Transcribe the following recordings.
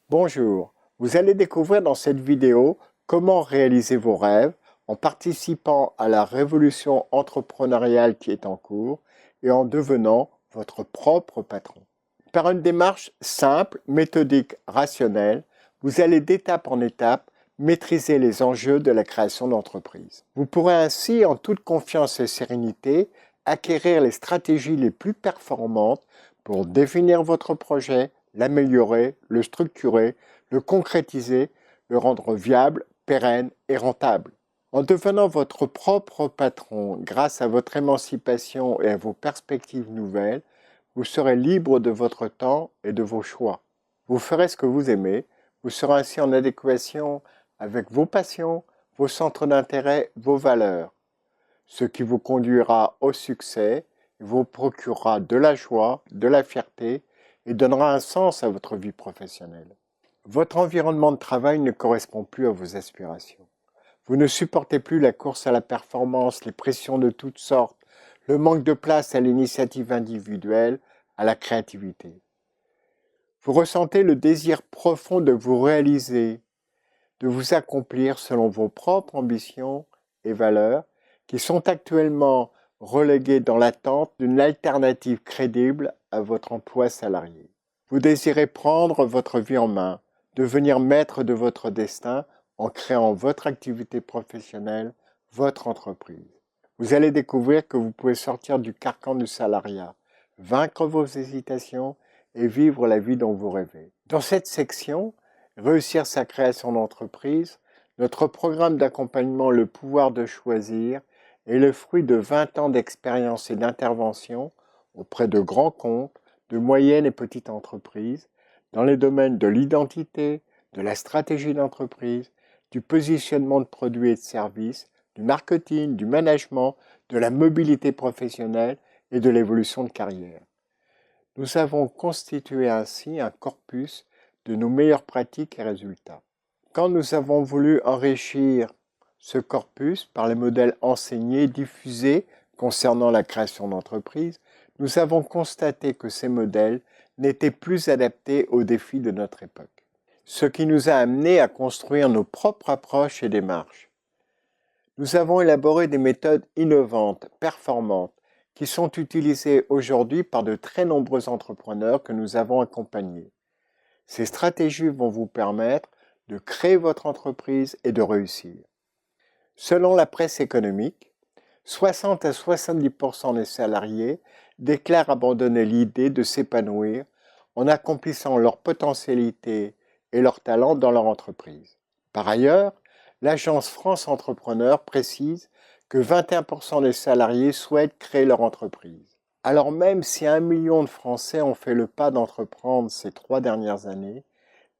Bonjour, vous allez découvrir dans cette vidéo comment réaliser vos rêves en participant à la révolution entrepreneuriale qui est en cours et en devenant votre propre patron. Par une démarche simple, méthodique, rationnelle, vous allez d'étape en étape maîtriser les enjeux de la création d'entreprise. Vous pourrez ainsi, en toute confiance et sérénité, acquérir les stratégies les plus performantes pour définir votre projet, l'améliorer, le structurer, le concrétiser, le rendre viable, pérenne et rentable. En devenant votre propre patron grâce à votre émancipation et à vos perspectives nouvelles, vous serez libre de votre temps et de vos choix. Vous ferez ce que vous aimez, vous serez ainsi en adéquation avec vos passions, vos centres d'intérêt, vos valeurs, ce qui vous conduira au succès, vous procurera de la joie, de la fierté et donnera un sens à votre vie professionnelle. Votre environnement de travail ne correspond plus à vos aspirations. Vous ne supportez plus la course à la performance, les pressions de toutes sortes, le manque de place à l'initiative individuelle, à la créativité. Vous ressentez le désir profond de vous réaliser, de vous accomplir selon vos propres ambitions et valeurs qui sont actuellement reléguées dans l'attente d'une alternative crédible à votre emploi salarié. Vous désirez prendre votre vie en main, devenir maître de votre destin en créant votre activité professionnelle, votre entreprise. Vous allez découvrir que vous pouvez sortir du carcan du salariat, vaincre vos hésitations et vivre la vie dont vous rêvez. Dans cette section, Réussir sa création d'entreprise, notre programme d'accompagnement Le pouvoir de choisir est le fruit de 20 ans d'expérience et d'intervention auprès de grands comptes, de moyennes et petites entreprises, dans les domaines de l'identité, de la stratégie d'entreprise, du positionnement de produits et de services, du marketing, du management, de la mobilité professionnelle et de l'évolution de carrière. Nous avons constitué ainsi un corpus de nos meilleures pratiques et résultats. Quand nous avons voulu enrichir ce corpus par les modèles enseignés et diffusés concernant la création d'entreprises, nous avons constaté que ces modèles n'étaient plus adaptés aux défis de notre époque, ce qui nous a amenés à construire nos propres approches et démarches. Nous avons élaboré des méthodes innovantes, performantes, qui sont utilisées aujourd'hui par de très nombreux entrepreneurs que nous avons accompagnés. Ces stratégies vont vous permettre de créer votre entreprise et de réussir. Selon la presse économique, 60 à 70% des salariés déclarent abandonner l'idée de s'épanouir en accomplissant leur potentialité et leur talent dans leur entreprise. Par ailleurs, l'agence France Entrepreneur précise que 21% des salariés souhaitent créer leur entreprise. Alors même si 1 million de Français ont fait le pas d'entreprendre ces 3 dernières années,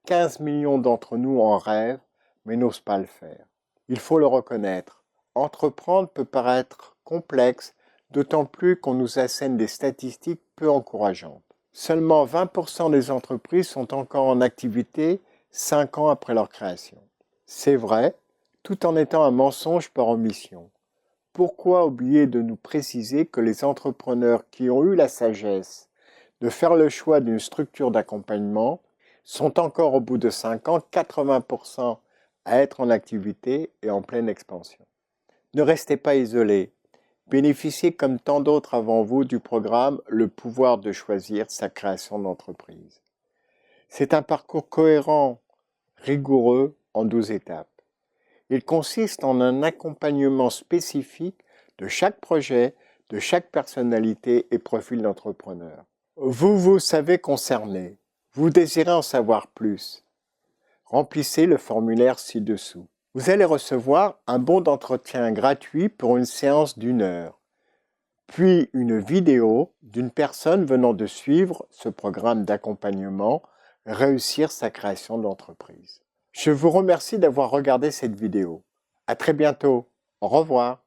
15 millions d'entre nous en rêvent, mais n'osent pas le faire. Il faut le reconnaître, entreprendre peut paraître complexe, d'autant plus qu'on nous assène des statistiques peu encourageantes. Seulement 20% des entreprises sont encore en activité 5 ans après leur création. C'est vrai, tout en étant un mensonge par omission. Pourquoi oublier de nous préciser que les entrepreneurs qui ont eu la sagesse de faire le choix d'une structure d'accompagnement sont encore au bout de 5 ans 80% à être en activité et en pleine expansion. Ne restez pas isolés. Bénéficiez comme tant d'autres avant vous du programme Le pouvoir de choisir sa création d'entreprise. C'est un parcours cohérent, rigoureux en 12 étapes. Il consiste en un accompagnement spécifique de chaque projet, de chaque personnalité et profil d'entrepreneur. Vous savez concerné. Vous désirez en savoir plus. Remplissez le formulaire ci-dessous. Vous allez recevoir un bon d'entretien gratuit pour une séance d'1 heure, puis une vidéo d'une personne venant de suivre ce programme d'accompagnement Réussir sa création d'entreprise. Je vous remercie d'avoir regardé cette vidéo. À très bientôt. Au revoir.